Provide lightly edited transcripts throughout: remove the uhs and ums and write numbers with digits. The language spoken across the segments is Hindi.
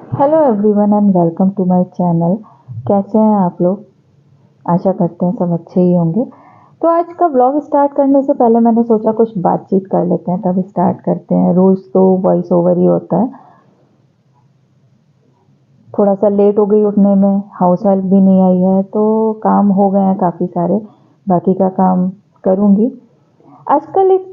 Hello everyone and welcome to my channel. कैसे हैं आप लोग? आशा करते हैं सब अच्छे ही होंगे। तो आज का व्लॉग स्टार्ट करने से पहले मैंने सोचा कुछ बातचीत कर लेते हैं, तब स्टार्ट करते हैं। रोज़ तो वॉइस ओवर ही होता है। थोड़ा सा लेट हो गई उठने में, हाउस हेल्प भी नहीं आई है तो काम हो गए हैं काफ़ी सारे। बाकी का काम करूँगी। आजकल एक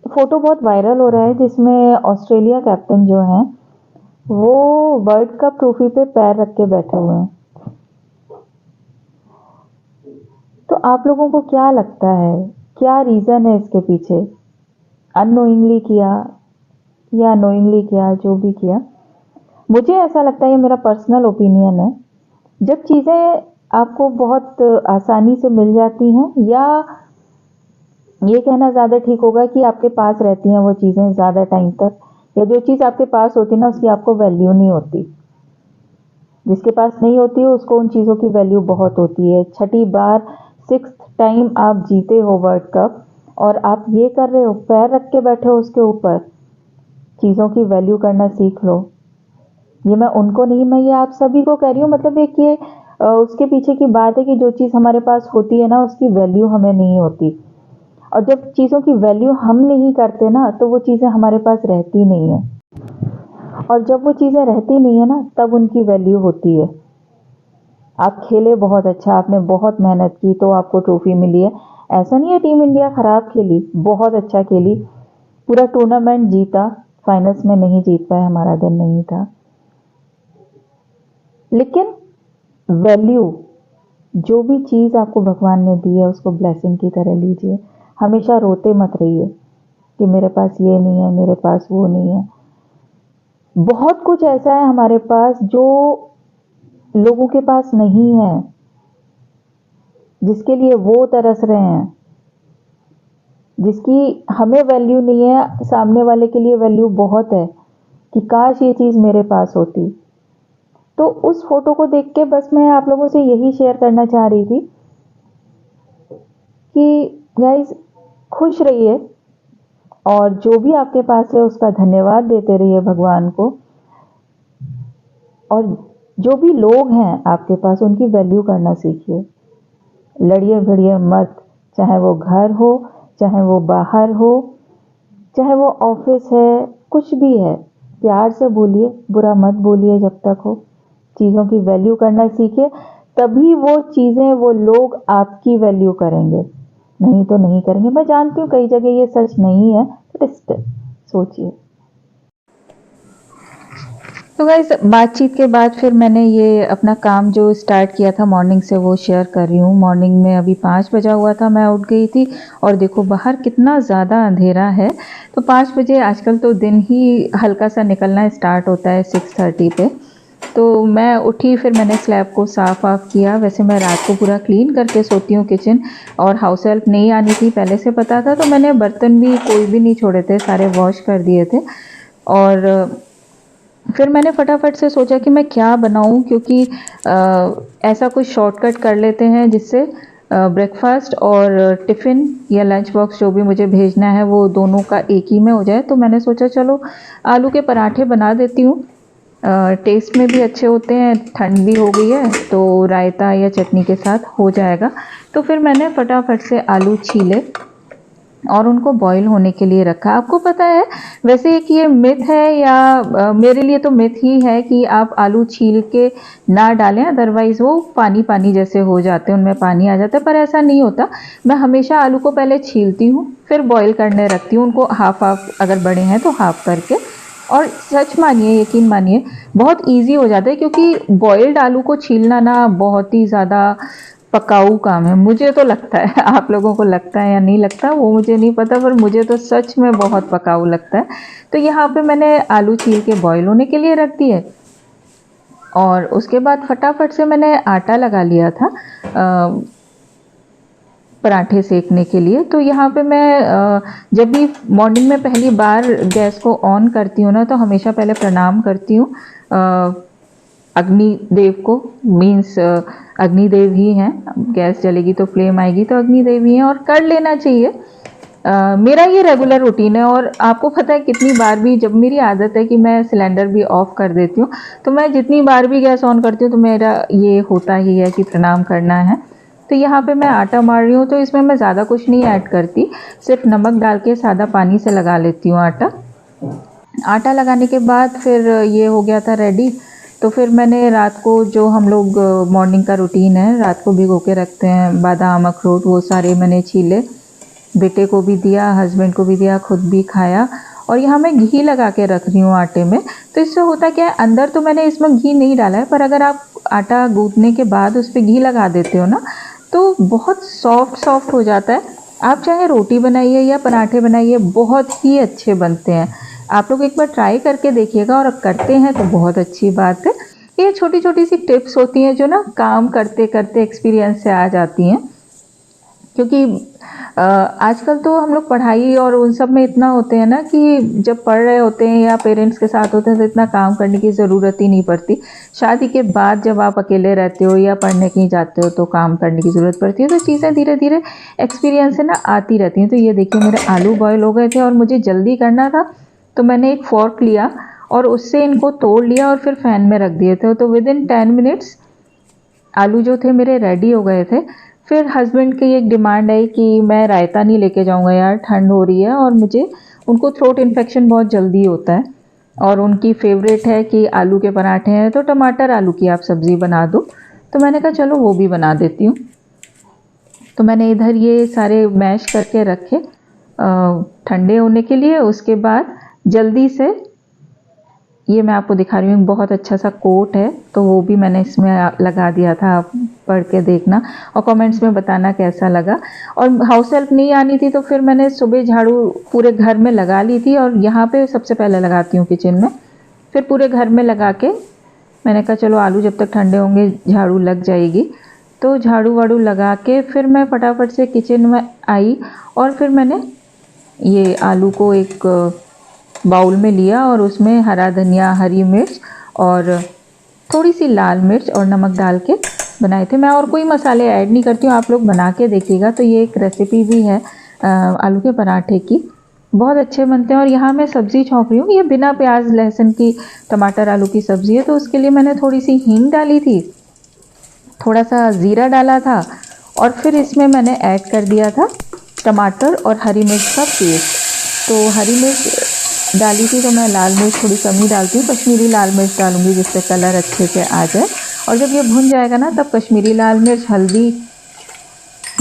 फ़ोटो बहुत वायरल हो रहा है जिसमें ऑस्ट्रेलिया कैप्टन जो हैं वो वर्ल्ड कप ट्रॉफी पे पैर रख के बैठे हुए हैं। तो आप लोगों को क्या लगता है, क्या रीज़न है इसके पीछे? अननोइंगली किया या नोइंगली किया, जो भी किया, मुझे ऐसा लगता है, ये मेरा पर्सनल ओपिनियन है, जब चीज़ें आपको बहुत आसानी से मिल जाती हैं, या ये कहना ज़्यादा ठीक होगा कि आपके पास रहती हैं वो चीज़ें ज़्यादा टाइम तक, या जो चीज़ आपके पास होती है ना उसकी आपको वैल्यू नहीं होती। जिसके पास नहीं होती है उसको उन चीज़ों की वैल्यू बहुत होती है। छठी बार, सिक्स्थ टाइम आप जीते हो वर्ल्ड कप, और आप ये कर रहे हो, पैर रख के बैठे हो उसके ऊपर। चीज़ों की वैल्यू करना सीख लो। ये मैं उनको नहीं, मैं ये आप सभी को कह रही हूँ। मतलब एक ये उसके पीछे की बात है कि जो चीज़ हमारे पास होती है ना उसकी वैल्यू हमें नहीं होती, और जब चीज़ों की वैल्यू हम नहीं करते ना तो वो चीज़ें हमारे पास रहती नहीं है, और जब वो चीज़ें रहती नहीं है ना तब उनकी वैल्यू होती है। आप खेले बहुत अच्छा, आपने बहुत मेहनत की तो आपको ट्रॉफी मिली है। ऐसा नहीं है टीम इंडिया खराब खेली, बहुत अच्छा खेली, पूरा टूर्नामेंट जीता। फाइनल्स में नहीं जीत पाए, हमारा दिन नहीं था। लेकिन वैल्यू, जो भी चीज़ आपको भगवान ने दी है उसको ब्लेसिंग की तरह लीजिए। हमेशा रोते मत रहिए कि मेरे पास ये नहीं है, मेरे पास वो नहीं है। बहुत कुछ ऐसा है हमारे पास जो लोगों के पास नहीं है, जिसके लिए वो तरस रहे हैं, जिसकी हमें वैल्यू नहीं है, सामने वाले के लिए वैल्यू बहुत है कि काश ये चीज़ मेरे पास होती। तो उस फोटो को देख के बस मैं आप लोगों से यही शेयर करना चाह रही थी कि गाइस, खुश रहिए, और जो भी आपके पास है उसका धन्यवाद देते रहिए भगवान को। और जो भी लोग हैं आपके पास उनकी वैल्यू करना सीखिए। लड़िए भिड़िए मत, चाहे वो घर हो, चाहे वो बाहर हो, चाहे वो ऑफिस है, कुछ भी है, प्यार से बोलिए, बुरा मत बोलिए जब तक हो। चीज़ों की वैल्यू करना सीखिए, तभी वो चीज़ें, वो लोग आपकी वैल्यू करेंगे, नहीं तो नहीं करेंगे। मैं जानती हूँ कई जगह ये सच नहीं है, बट स्टिल सोचिए। तो गाइस, बातचीत के बाद फिर मैंने ये अपना काम जो स्टार्ट किया था मॉर्निंग से वो शेयर कर रही हूँ। मॉर्निंग में अभी 5 बजा हुआ था, मैं उठ गई थी, और देखो बाहर कितना ज़्यादा अंधेरा है। तो 5 बजे आजकल तो दिन ही हल्का सा निकलना स्टार्ट होता है 6:30 पे। तो मैं उठी, फिर मैंने स्लैब को साफ़ वाफ किया। वैसे मैं रात को पूरा क्लीन करके सोती हूँ किचन, और हाउस हेल्प नहीं आनी थी पहले से पता था, तो मैंने बर्तन भी कोई भी नहीं छोड़े थे, सारे वॉश कर दिए थे। और फिर मैंने फटाफट से सोचा कि मैं क्या बनाऊं, क्योंकि ऐसा कुछ शॉर्टकट कर लेते हैं जिससे ब्रेकफास्ट और टिफ़िन या लंच बॉक्स जो भी मुझे भेजना है वो दोनों का एक ही में हो जाए। तो मैंने सोचा चलो आलू के पराठे बना देती हूँ। टेस्ट में भी अच्छे होते हैं, ठंड भी हो गई है तो रायता या चटनी के साथ हो जाएगा। तो फिर मैंने फटाफट से आलू छीले और उनको बॉईल होने के लिए रखा। आपको पता है वैसे कि ये मिथ है, या मेरे लिए तो मिथ ही है कि आप आलू छील के ना डालें, अदरवाइज़ वो पानी पानी जैसे हो जाते हैं, उनमें पानी आ जाता है। पर ऐसा नहीं होता। मैं हमेशा आलू को पहले छीलती हूँ, फिर बॉईल करने रखती हूँ उनको, हाफ हाफ अगर बड़े हैं तो हाफ करके। और सच मानिए, यकीन मानिए, बहुत ईजी हो जाता है, क्योंकि बॉइल्ड आलू को छीलना ना बहुत ही ज़्यादा पकाऊ काम है, मुझे तो लगता है। आप लोगों को लगता है या नहीं लगता वो मुझे नहीं पता, पर मुझे तो सच में बहुत पकाऊ लगता है। तो यहाँ पे मैंने आलू छील के बॉईल होने के लिए रख दिए, और उसके बाद फटाफट से मैंने आटा लगा लिया था पराठे सेकने के लिए। तो यहाँ पे मैं जब भी मॉर्निंग में पहली बार गैस को ऑन करती हूँ ना, तो हमेशा पहले प्रणाम करती हूँ अग्निदेव को। मीन्स अग्निदेव ही हैं, गैस जलेगी तो फ्लेम आएगी, तो अग्निदेव ही हैं, और कर लेना चाहिए। मेरा ये रेगुलर रूटीन है और आपको पता है कितनी बार भी जब मेरी आदत है कि मैं सिलेंडर भी ऑफ कर देती हूँ, तो मैं जितनी बार भी गैस ऑन करती हूँ तो मेरा ये होता ही है कि प्रणाम करना है। तो यहाँ पे मैं आटा मार रही हूँ, तो इसमें मैं ज़्यादा कुछ नहीं ऐड करती, सिर्फ नमक डाल के सादा पानी से लगा लेती हूँ आटा। आटा लगाने के बाद फिर ये हो गया था रेडी। तो फिर मैंने रात को जो हम लोग मॉर्निंग का रूटीन है, रात को भिगो के रखते हैं बादाम अखरोट, वो सारे मैंने छीले, बेटे को भी दिया, हस्बैंड को भी दिया, खुद भी खाया। और यहाँ मैं घी लगा के रख रही हूँ आटे में। तो इससे होता क्या है, अंदर तो मैंने इसमें घी नहीं डाला है, पर अगर आप आटा गूंथने के बाद उस पर घी लगा देते हो ना, तो बहुत सॉफ्ट सॉफ्ट हो जाता है। आप चाहे रोटी बनाइए या पराठे बनाइए, बहुत ही अच्छे बनते हैं। आप लोग एक बार ट्राई करके देखिएगा, और अब करते हैं तो बहुत अच्छी बात है। ये छोटी छोटी सी टिप्स होती हैं जो ना काम करते करते एक्सपीरियंस से आ जाती हैं। क्योंकि आजकल तो हम लोग पढ़ाई और उन सब में इतना होते हैं ना कि जब पढ़ रहे होते हैं या पेरेंट्स के साथ होते हैं तो इतना काम करने की ज़रूरत ही नहीं पड़ती। शादी के बाद जब आप अकेले रहते हो या पढ़ने कहीं जाते हो तो काम करने की ज़रूरत पड़ती है। तो चीज़ें धीरे धीरे एक्सपीरियंस से ना आती रहती हैं। तो ये देखिए, मेरे आलू बॉयल हो गए थे और मुझे जल्दी करना था, तो मैंने एक फ़ॉर्क लिया और उससे इनको तोड़ लिया और फिर फ़ैन में रख दिए थे। तो विदिन 10 मिनट्स आलू जो थे मेरे रेडी हो गए थे। फिर हस्बैंड की एक डिमांड आई कि मैं रायता नहीं लेके जाऊंगा यार, ठंड हो रही है, और मुझे, उनको थ्रोट इन्फेक्शन बहुत जल्दी होता है, और उनकी फेवरेट है कि आलू के पराठे हैं तो टमाटर आलू की आप सब्ज़ी बना दो। तो मैंने कहा चलो वो भी बना देती हूँ। तो मैंने इधर ये सारे मैश करके रखे ठंडे होने के लिए। उसके बाद जल्दी से ये मैं आपको दिखा रही हूँ, बहुत अच्छा सा कोट है, तो वो भी मैंने इसमें लगा दिया था। आप पढ़ के देखना और कमेंट्स में बताना कैसा लगा। और हाउस हेल्प नहीं आनी थी तो फिर मैंने सुबह झाड़ू पूरे घर में लगा ली थी, और यहाँ पे सबसे पहले लगाती हूँ किचन में, फिर पूरे घर में लगा के मैंने कहा चलो आलू जब तक ठंडे होंगे झाड़ू लग जाएगी। तो झाड़ू वाड़ू लगा के फिर मैं फटाफट से किचन में आई, और फिर मैंने ये आलू को एक बाउल में लिया और उसमें हरा धनिया, हरी मिर्च और थोड़ी सी लाल मिर्च और नमक डाल के बनाए थे। मैं और कोई मसाले ऐड नहीं करती हूँ, आप लोग बना के देखिएगा। तो ये एक रेसिपी भी है आलू के पराठे की, बहुत अच्छे बनते हैं। और यहाँ मैं सब्ज़ी छौंक रही हूँ, ये बिना प्याज लहसुन की टमाटर आलू की सब्ज़ी है। तो उसके लिए मैंने थोड़ी सी हींग डाली थी, थोड़ा सा ज़ीरा डाला था, और फिर इसमें मैंने ऐड कर दिया था टमाटर और हरी मिर्च का पेस्ट। तो हरी मिर्च डाली थी तो मैं लाल मिर्च थोड़ी कम ही डालती हूँ, कश्मीरी लाल मिर्च डालूंगी जिससे कलर अच्छे से आ जाए। और जब ये भुन जाएगा ना तब कश्मीरी लाल मिर्च, हल्दी,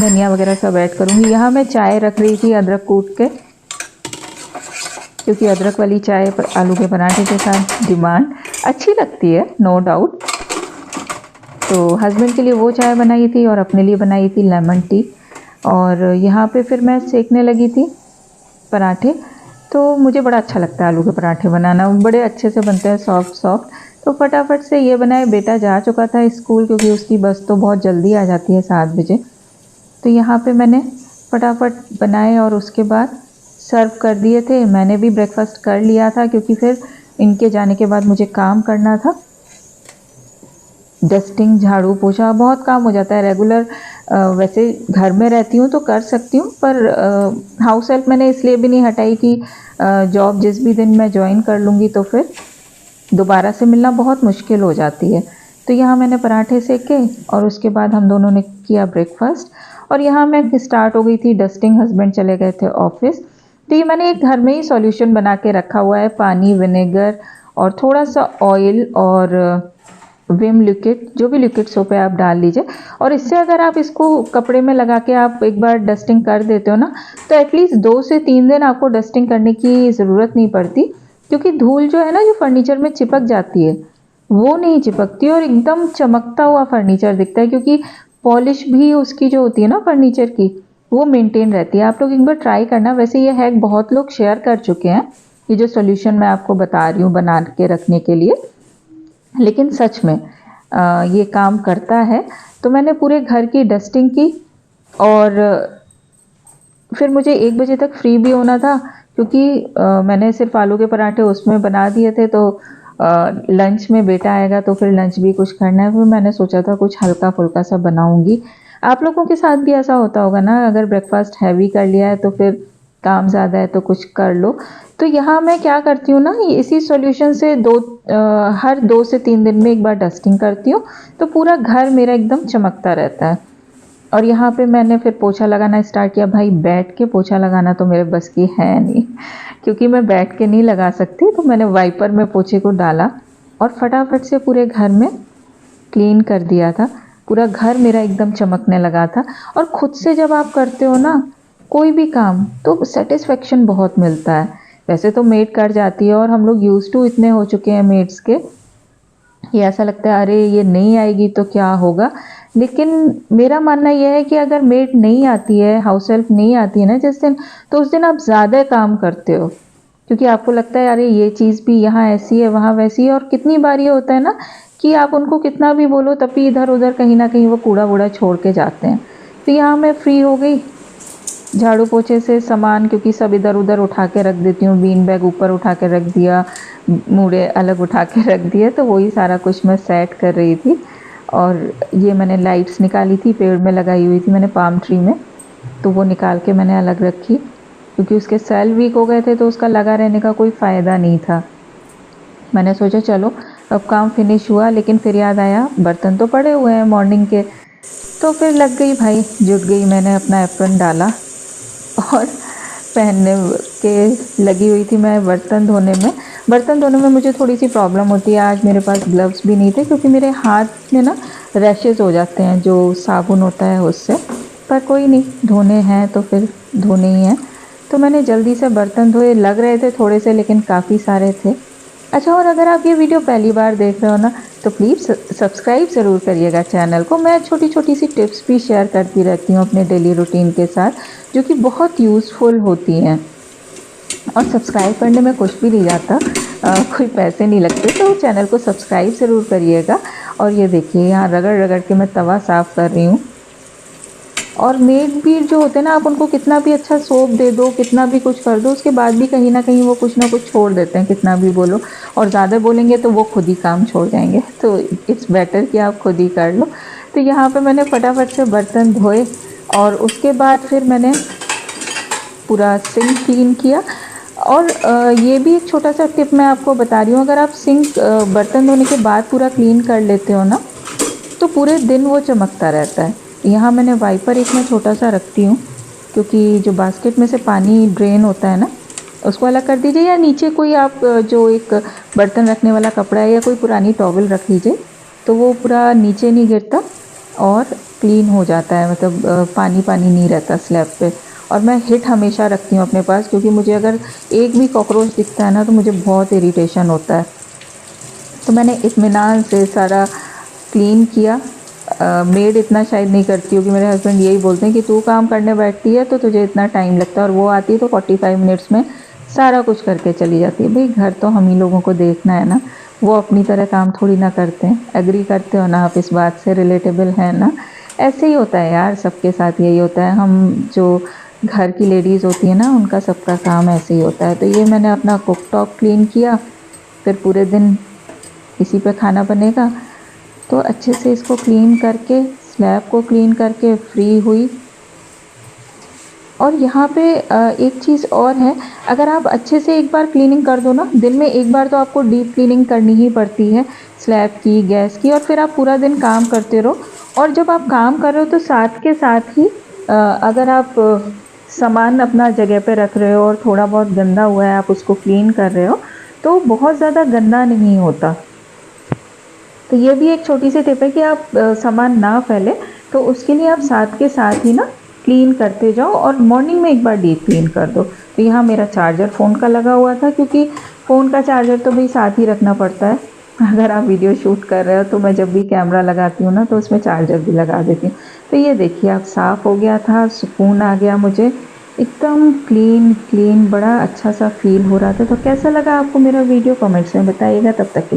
धनिया वगैरह सब ऐड करूँगी। यहाँ मैं चाय रख रही थी अदरक कूट के, क्योंकि अदरक वाली चाय आलू के पराठे के साथ डिमांड अच्छी लगती है, नो डाउट। तो हस्बैंड के लिए वो चाय बनाई थी और अपने लिए बनाई थी लेमन टी। और यहाँ पे फिर मैं सेकने लगी थी पराठे। तो मुझे बड़ा अच्छा लगता है आलू के पराठे बनाना, बड़े अच्छे से बनते हैं, सॉफ्ट सॉफ्ट। तो फटाफट से ये बनाए। बेटा जा चुका था स्कूल, क्योंकि उसकी बस तो बहुत जल्दी आ जाती है 7 बजे। तो यहाँ पे मैंने फटाफट बनाए और उसके बाद सर्व कर दिए थे। मैंने भी ब्रेकफास्ट कर लिया था, क्योंकि फिर इनके जाने के बाद मुझे काम करना था, डस्टिंग, झाड़ू पोछा, बहुत काम हो जाता है। रेगुलर वैसे घर में रहती हूँ तो कर सकती हूँ, पर हाउस हेल्प मैंने इसलिए भी नहीं हटाई कि जॉब जिस भी दिन मैं ज्वाइन कर लूँगी तो फिर दोबारा से मिलना बहुत मुश्किल हो जाती है। तो यहाँ मैंने पराठे सेके और उसके बाद हम दोनों ने किया ब्रेकफास्ट। और यहाँ मैं स्टार्ट हो गई थी डस्टिंग, हस्बैंड चले गए थे ऑफिस। तो ये मैंने एक घर में ही सॉल्यूशन बना के रखा हुआ है, पानी, विनेगर और थोड़ा सा ऑयल और विम लिक्विड, जो भी लिक्विड सोप है आप डाल लीजिए। और इससे अगर आप इसको कपड़े में लगा के आप एक बार डस्टिंग कर देते हो ना, तो एटलीस्ट 2 से 3 दिन आपको डस्टिंग करने की ज़रूरत नहीं पड़ती। क्योंकि धूल जो है ना, जो फर्नीचर में चिपक जाती है, वो नहीं चिपकती और एकदम चमकता हुआ फर्नीचर दिखता है। क्योंकि पॉलिश भी उसकी जो होती है ना फर्नीचर की, वो मेंटेन रहती है। आप लोग एक बार ट्राई करना। वैसे ये हैक बहुत लोग शेयर कर चुके हैं, ये जो सोल्यूशन मैं आपको बता रही हूँ बना के रखने के लिए, लेकिन सच में ये काम करता है। तो मैंने पूरे घर की डस्टिंग की, और फिर मुझे 1 बजे तक फ्री भी होना था, क्योंकि मैंने सिर्फ आलू के पराठे उसमें बना दिए थे। तो लंच में बेटा आएगा तो फिर लंच भी कुछ करना है। फिर मैंने सोचा था कुछ हल्का फुल्का सा बनाऊंगी। आप लोगों के साथ भी ऐसा होता होगा ना, अगर ब्रेकफास्ट हैवी कर लिया है तो फिर काम ज़्यादा है तो कुछ कर लो। तो यहाँ मैं क्या करती हूँ ना, इसी सॉल्यूशन से हर 2 से 3 दिन में एक बार डस्टिंग करती हूँ, तो पूरा घर मेरा एकदम चमकता रहता है। और यहाँ पे मैंने फिर पोछा लगाना स्टार्ट किया। भाई बैठ के पोछा लगाना तो मेरे बस की है नहीं, क्योंकि मैं बैठ के नहीं लगा सकती। तो मैंने वाइपर में पोछे को डाला और फटाफट से पूरे घर में क्लीन कर दिया था। पूरा घर मेरा एकदम चमकने लगा था। और खुद से जब आप करते हो ना कोई भी काम, तो सेटिस्फेक्शन बहुत मिलता है। वैसे तो मेड कर जाती है और हम लोग यूज टू इतने हो चुके हैं मेड्स के, ये ऐसा लगता है अरे ये नहीं आएगी तो क्या होगा। लेकिन मेरा मानना यह है कि अगर मेड नहीं आती है, हाउस हेल्प नहीं आती है ना जिस दिन, तो उस दिन आप ज़्यादा काम करते हो, क्योंकि आपको लगता है अरे ये चीज़ भी यहाँ ऐसी है वहाँ वैसी है। और कितनी बार ये होता है ना कि आप उनको कितना भी बोलो तब भी इधर उधर कहीं ना कहीं वो कूड़ा वूड़ा छोड़ के जाते हैं। तो यहाँ मैं फ्री हो गई झाड़ू पोछे से, सामान क्योंकि सब इधर उधर उठा के रख देती हूँ, बीन बैग ऊपर उठा के रख दिया, मूड़े अलग उठा के रख दिए, तो वही सारा कुछ मैं सेट कर रही थी। और ये मैंने लाइट्स निकाली थी, पेड़ में लगाई हुई थी मैंने पाम ट्री में, तो वो निकाल के मैंने अलग रखी, क्योंकि उसके सेल वीक हो गए थे तो उसका लगा रहने का कोई फ़ायदा नहीं था। मैंने सोचा चलो अब काम फिनिश हुआ, लेकिन फिर याद आया बर्तन तो पड़े हुए हैं मॉर्निंग के। तो फिर लग गई भाई, जुट गई, मैंने अपना एप्रन डाला और पहनने के लगी हुई थी मैं बर्तन धोने में। बर्तन धोने में मुझे थोड़ी सी प्रॉब्लम होती है, आज मेरे पास ग्लव्स भी नहीं थे क्योंकि मेरे हाथ में ना रैशेस हो जाते हैं जो साबुन होता है उससे। पर कोई नहीं, धोने हैं तो फिर धोने ही हैं। तो मैंने जल्दी से बर्तन धोए, लग रहे थे थोड़े से लेकिन काफ़ी सारे थे। अच्छा, और अगर आप ये वीडियो पहली बार देख रहे हो ना, तो प्लीज़ सब्सक्राइब ज़रूर करिएगा चैनल को। मैं छोटी छोटी सी टिप्स भी शेयर करती रहती हूँ अपने डेली रूटीन के साथ, जो कि बहुत यूज़फुल होती हैं। और सब्सक्राइब करने में कुछ भी नहीं जाता, कोई पैसे नहीं लगते, तो चैनल को सब्सक्राइब ज़रूर करिएगा। और ये देखिए यहाँ रगड़ रगड़ के मैं तवा साफ़ कर रही हूँ। और मेड भी जो होते हैं ना, आप उनको कितना भी अच्छा सोप दे दो, कितना भी कुछ कर दो, उसके बाद भी कहीं ना कहीं वो कुछ ना कुछ छोड़ देते हैं, कितना भी बोलो। और ज़्यादा बोलेंगे तो वो खुद ही काम छोड़ जाएंगे, तो इट्स बेटर कि आप खुद ही कर लो। तो यहाँ पे मैंने फटाफट से बर्तन धोए और उसके बाद फिर मैंने पूरा सिंक क्लीन किया। और ये भी एक छोटा सा टिप मैं आपको बता रही हूँ, अगर आप सिंक बर्तन धोने के बाद पूरा क्लीन कर लेते हो ना, तो पूरे दिन वो चमकता रहता है। यहाँ मैंने वाइपर एक मैं छोटा सा रखती हूँ, क्योंकि जो बास्केट में से पानी ड्रेन होता है ना, उसको अलग कर दीजिए, या नीचे कोई आप जो एक बर्तन रखने वाला कपड़ा है या कोई पुरानी टॉवल रख लीजिए, तो वो पूरा नीचे नहीं गिरता और क्लीन हो जाता है, मतलब पानी पानी नहीं रहता स्लैब पे। और मैं हिट हमेशा रखती हूँ अपने पास, क्योंकि मुझे अगर एक भी कॉकरोच दिखता है ना तो मुझे बहुत इरिटेशन होता है। तो मैंने इत्मीनान से सारा क्लीन किया। मेड इतना शायद नहीं करती होगी, मेरे हस्बैंड यही बोलते हैं कि तू काम करने बैठती है तो तुझे इतना टाइम लगता है, और वो आती है तो 45 मिनट्स में सारा कुछ करके चली जाती है। भाई घर तो हम ही लोगों को देखना है ना, वो अपनी तरह काम थोड़ी ना करते हैं। एग्री करते हो ना आप इस बात से, रिलेटेबल है ना। ऐसे ही होता है यार, सबके साथ यही होता है। हम जो घर की लेडीज़ होती है ना, उनका सबका काम ऐसे ही होता है। तो ये मैंने अपना कुक टॉप क्लीन किया, फिर पूरे दिन इसी पे खाना बनेगा, तो अच्छे से इसको क्लीन करके, स्लैब को क्लीन करके फ्री हुई। और यहाँ पे एक चीज़ और है, अगर आप अच्छे से एक बार क्लीनिंग कर दो ना, दिन में एक बार तो आपको डीप क्लीनिंग करनी ही पड़ती है स्लैब की, गैस की, और फिर आप पूरा दिन काम करते रहो। और जब आप काम कर रहे हो तो साथ के साथ ही अगर आप सामान अपना जगह पे रख रहे हो और थोड़ा बहुत गंदा हुआ है आप उसको क्लीन कर रहे हो, तो बहुत ज़्यादा गंदा नहीं होता। तो ये भी एक छोटी सी टिप है कि आप सामान ना फैले, तो उसके लिए आप साथ के साथ ही ना क्लीन करते जाओ, और मॉर्निंग में एक बार डीप क्लीन कर दो। तो यहाँ मेरा चार्जर फ़ोन का लगा हुआ था, क्योंकि फ़ोन का चार्जर तो भाई साथ ही रखना पड़ता है। अगर आप वीडियो शूट कर रहे हो तो मैं जब भी कैमरा लगाती हूँ ना, तो उसमें चार्जर भी लगा देती हूँ। तो ये देखिए आप, साफ़ हो गया था, सुकून आ गया मुझे, एकदम क्लीन क्लीन, बड़ा अच्छा सा फील हो रहा था। तो कैसा लगा आपको मेरा वीडियो, कमेंट्स में बताइएगा। तब तक के